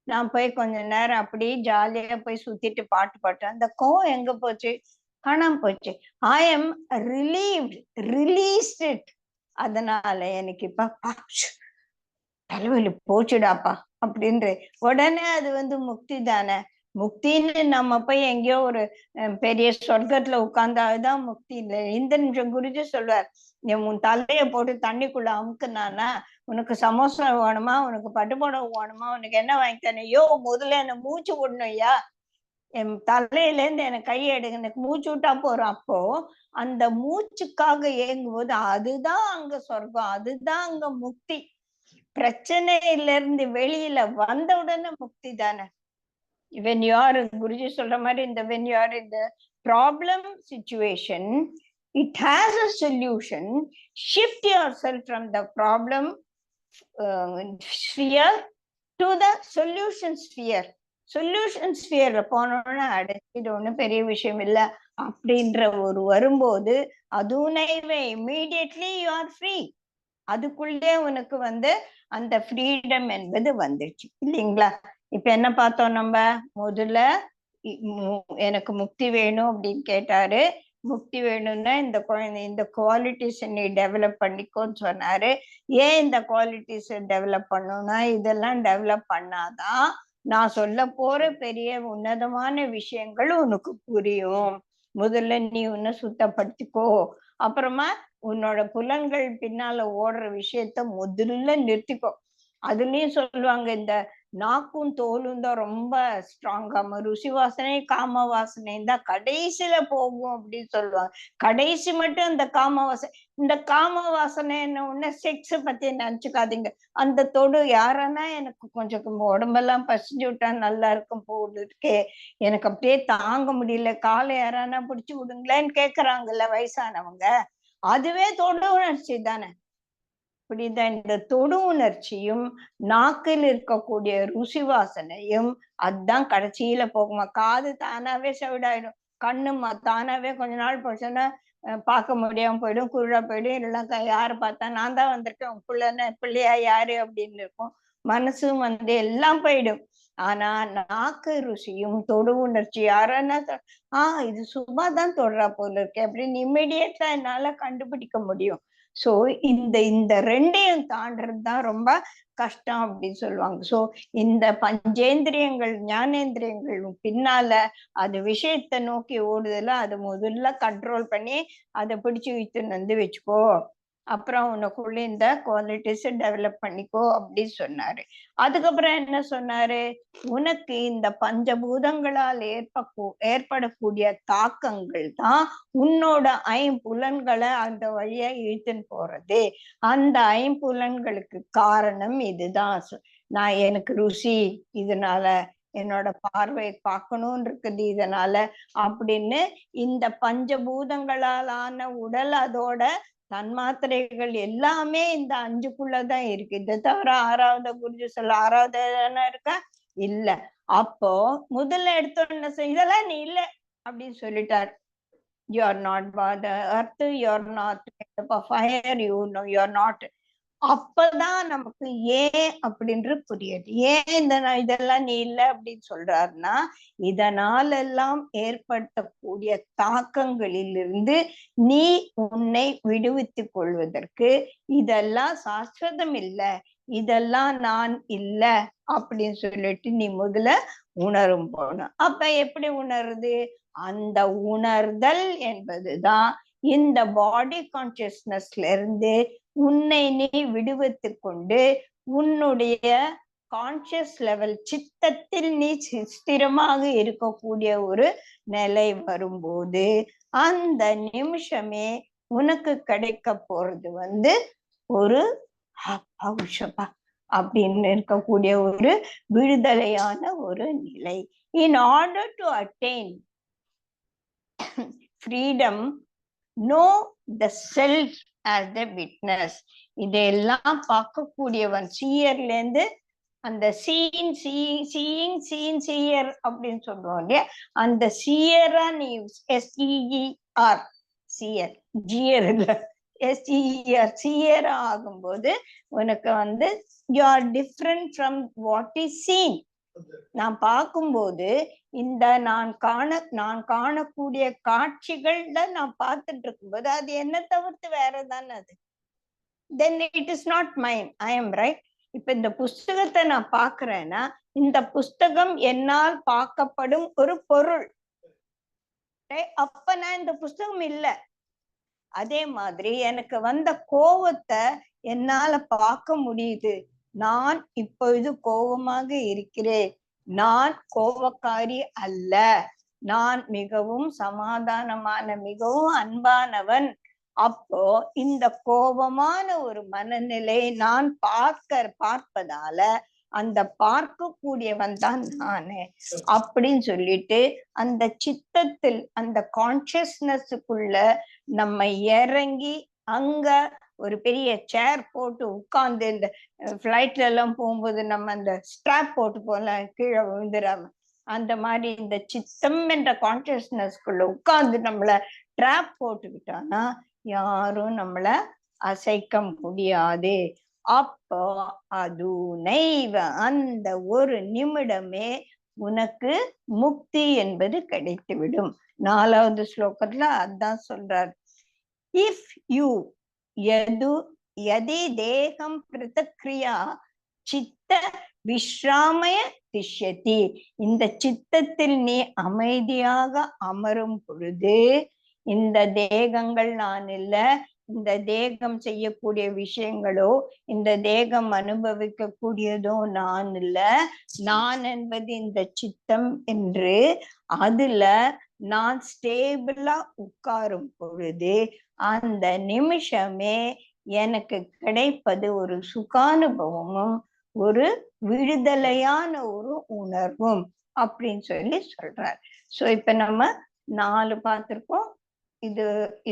நான் போய் கொஞ்ச நேரம் அப்படியே ஜாலியா போய் சுத்திட்டு பாட்டு பாட்டேன், அந்த கோவம் எங்க போச்சு? காணாம போச்சு. I am relieved, released it. அதனால எனக்கு இப்ப தலைவலி போச்சுடாப்பா அப்படின்ற உடனே அது முக்தி தானே. முக்தின்னு நம்ம போய் எங்கேயோ ஒரு பெரிய சொர்க்கத்துல உட்கார்ந்தா அதுதான் முக்தி இல்லை. இந்த நிமிஷம் குருஜி சொல்வார், உன் தலைய போட்டு தண்ணிக்குள்ள அமுக்குனானா, உனக்கு சமோசா வேணுமா, உனக்கு பட்டுப்புடவை வேணுமா, உனக்கு என்ன வாங்கி தானே, யோ முதல்ல என்ன மூச்சு விடணும் ஐயா, என் தலையில இருந்து எனக்கு கையை எடுங்க, எனக்கு மூச்சு விட்டா போறோம். அப்போ அந்த மூச்சுக்காக ஏங்கும் போது அதுதான் அங்க சொர்க்கம், அதுதான் அங்க முக்தி. பிரச்சனையில இருந்து வெளியில வந்த உடனே முக்தி தானே. when you are, குருஜி சொல்ற மாதிரி, when you are in the problem situation, it has a solution. Shift yourself from the problem sphere to the solution sphere. Solution sphere போனோம்னா இது ஒண்ணும் பெரிய விஷயம் இல்ல அப்படின்ற ஒரு வரும்போது அதுவுனைவே இம்மீடியட்லி யூ ஆர் ஃப்ரீ. அதுக்குள்ளே உனக்கு அந்த ஃப்ரீடம் என்பது வந்துருச்சு இல்லைங்களா? இப்ப என்ன பார்த்தோம் நம்ம? முதல்ல எனக்கு முக்தி வேணும் அப்படின்னு கேட்டாரு. முக்தி வேணும்னா இந்த குழந்தை இந்த குவாலிட்டிஸ் நீ டெவலப் பண்ணிக்கோன்னு சொன்னாரு. ஏன் இந்த குவாலிட்டிஸ் டெவலப் பண்ணணும்னா, இதெல்லாம் டெவலப் பண்ணாதான் நான் சொல்ல போற பெரிய உன்னதமான விஷயங்கள் உனக்கு புரியும். முதல்ல நீ உன்னை சுத்தப்படுத்திக்கோ, அப்புறமா உன்னோட புலன்கள் பின்னால ஓடுற விஷயத்த முதல்ல நிறுத்திக்கோ. அதுலயும் சொல்லுவாங்க, இந்த நாக்கும் தோலும் தான் ரொம்ப ஸ்ட்ராங்கா, ருசி வாசனை காம வாசனை தான் கடைசியில போகும் அப்படின்னு சொல்லுவாங்க. கடைசி மட்டும் இந்த காம வாசனை. இந்த காம வாசனை என்ன ஒண்ணு செக்ஸ் பத்தி நினைச்சுக்காதீங்க. அந்த தொடு யாரன்னா எனக்கு கொஞ்சம் உடம்பெல்லாம் பசிஞ்சு விட்டா நல்லா இருக்கும் போது இருக்கே, எனக்கு அப்படியே தாங்க முடியல, காலை யாரானா பிடிச்சு விடுங்களேன்னு கேக்குறாங்கல்ல வயசானவங்க, அதுவே தொடு உணர்ச்சி தானே. புரியுதா? இந்த தொடு உணர்ச்சியும் நாக்கில் இருக்கக்கூடிய ருசி வாசனையும் அதுதான் கடைசியில போகுமா. காது தானாவே செவிடாயிடும், கண்ணு தானாவே கொஞ்ச நாள் போச்சுன்னா பார்க்க முடியாம போயிடும், குருடா போயிடும். இல்லைன்னா யாரு பார்த்தா நான் தான் வந்திருக்கேன் உன் பிள்ளைன்னு, பிள்ளையா யாரு அப்படின்னு இருக்கும். மனசும் வந்து எல்லாம் போயிடும். ஆனா நாக்கு ருசியும் தொடு உணர்ச்சி யாருன்னா இது சும்மா தான் தொடுறா போல இருக்கு அப்படின்னு இம்மிடியேட்டா என்னால கண்டுபிடிக்க முடியும். சோ இந்த இந்த ரெண்டையும் தாண்டறது தான் ரொம்ப கஷ்டம் அப்படின்னு சொல்லுவாங்க. சோ இந்த பஞ்சேந்திரியங்கள் ஞானேந்திரியங்கள் பின்னால அது விஷயத்தை நோக்கி ஓடுதல அது முதல்ல கண்ட்ரோல் பண்ணி அதை பிடிச்சு இழுத்துன்னு வந்து வச்சுக்கோ, அப்புறம் உனக்குள்ள இந்த குவாலிட்டிஸ் டெவலப் பண்ணிக்கோ அப்படின்னு சொன்னாரு. அதுக்கப்புறம் என்ன சொன்னாரு, உனக்கு இந்த பஞ்சபூதங்களால் ஏற்படக்கூடிய தாக்கங்கள் தான் உன்னோட ஐம்புலன்களை அந்த வழியா இழுத்துன்னு போறது. அந்த ஐம்புலன்களுக்கு காரணம் இதுதான். நான் எனக்கு ருசி இதனால, என்னோட பார்வை பார்க்கணும்னு இருக்குது இதனால அப்படின்னு இந்த பஞ்சபூதங்களாலான உடல் அதோட தன்மாத்திரைகள் எல்லாமே இந்த அஞ்சுக்குள்ளதான் இருக்கு. இதை தவிர ஆறாவது குருஜி சொல்ல ஆறாவது இருக்கா இல்ல. அப்போ முதல்ல எடுத்தோன்னு இதெல்லாம் நீ இல்ல அப்படின்னு சொல்லிட்டார். You are not the earth, you are not fire, you know you are not. அப்பதான் நமக்கு ஏன் அப்படின்ற புரியுது. ஏன் இதெல்லாம் நீ இல்லை அப்படின்னு சொல்றாருன்னா, இதனாலெல்லாம் ஏற்படுத்தக்கூடிய தாக்கங்களிலிருந்து நீ உன்னை விடுவித்துக் கொள்வதற்கு இதெல்லாம் சாஸ்வதம் இல்லை, இதெல்லாம் நான் இல்லை அப்படின்னு சொல்லிட்டு நீ முதல்ல உணரும் போகணும். அப்ப எப்படி உணருது? அந்த உணர்தல் என்பதுதான் இந்த பாடி கான்சியஸ்னஸ்ல இருந்து உன்னை நீ விடுவித்து கொண்டு உன்னுடைய கான்சியஸ் லெவல் சித்தத்தில் நீ ஸ்திரமாக இருக்கக்கூடிய ஒரு நிலை வரும்போது அந்த நிமிஷமே உனக்கு கிடைக்க போறது வந்து ஒரு அப்படின்னு இருக்கக்கூடிய ஒரு விடுதலையான ஒரு நிலை. In order to attain freedom, know the self as the witness. இதெல்லாம் பார்க்கக்கூடியவன் சீயர்ல இருந்து அந்த சீயர் அப்படின்னு சொல்லுவோம் இல்லையா, அந்த சீயரா நீ SEER சீயர், ஜியர் இல்ல SEER சீயரா ஆகும்போது உனக்கு வந்து you are different from what is seen. நான் பார்க்கும்போது இந்த நான் காணக்கூடிய காட்சிகள்ல நான் பார்த்துட்டு இருக்கும்போது அது என்ன தவிர்த்து வேறதானே அது. then it is not mine, I am right. இப்ப இந்த புஸ்தகத்தை நான் பார்க்கிறேன்னா இந்த புஸ்தகம் என்னால் பார்க்கப்படும் ஒரு பொருள். அப்ப நான் இந்த புஸ்தகம் இல்லை. அதே மாதிரி எனக்கு வந்த கோவத்தை என்னால பார்க்க முடியுது. நான் இப்பொழுது கோபமாக இருக்கிறேன், நான் கோபக்காரி அல்ல, நான் மிகவும் சமாதானமான மிகவும் அன்பானவன். அப்போ இந்த கோபமான ஒரு மனநிலை நான் பார்ப்பதால அந்த பார்க்கக்கூடியவன் தான் நானு அப்படின்னு சொல்லிட்டு அந்த சித்தத்தில் அந்த கான்சியஸ்னஸுக்குள்ள நம்ம இறங்கி அங்க ஒரு பெரிய சேர் போட்டு உட்கார்ந்து, இந்த ஃபிளைட்ல எல்லாம் போகும்போது நம்ம அந்த ஸ்ட்ராப் போட்டு போல கீழே விழுந்துடாம அந்த மாதிரி இந்த சித்தம் என்ற கான்சியஸ்னஸ்குள்ள உட்கார்ந்து நம்மள ட்ராப் போட்டுக்கிட்டோம்னா யாரும் நம்மள அசைக்க முடியாது. அப்போ அது நைவ அந்த ஒரு நிமிடமே உனக்கு முக்தி என்பது கிடைத்துவிடும். 4வது ஸ்லோகத்துல அதான் சொல்றார். இஃப் யூ யதி தேகம் பிரதக்ரியா சித்த விஸ்ராமய திஷ்யதி. இந்த சித்தத்தில் நீ அமைதியாக அமரும் பொழுது இந்த தேகங்கள் நான் இல்ல, இந்த தேகம் செய்யக்கூடிய விஷயங்களோ இந்த தேகம் அனுபவிக்க கூடியதோ நான் இல்ல, நான் என்பது இந்த சித்தம் என்று அதுல நான் ஸ்டேபிளா உட்காரும் பொழுது அந்த நிமிஷமே எனக்கு கிடைப்பது ஒரு சுகானுபவமும் ஒரு விடுதலையான ஒரு உணர்வும் அப்படின்னு சொல்லி சொல்றார். சோ இப்ப நம்ம 4 பார்த்திருக்கோம்.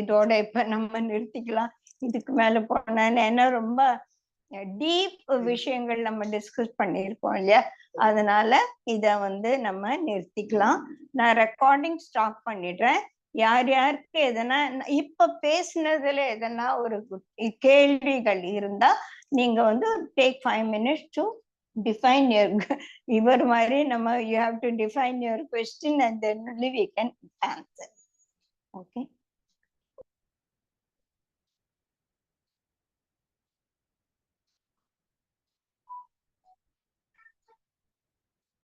இதோட இப்ப நம்ம நிறுத்திக்கலாம். இதுக்கு மேல போனா ஏன்னா ரொம்ப டீப் விஷயங்கள் நம்ம டிஸ்கஸ் பண்ணியிருக்கோம் இல்லையா, அதனால இத வந்து நம்ம நிறுத்திக்கலாம். நான் ரெக்கார்டிங் ஸ்டாப் பண்ணிடுறேன். யார் யாருக்கு எதனா இப்ப பேசினதுல எதனா ஒரு கேள்விகள் இருந்தா நீங்க வந்து டேக் 5 minutes டு டிஃபைன் இவர் மாதிரி நம்ம you have to define your question and then only we can answer. Okay.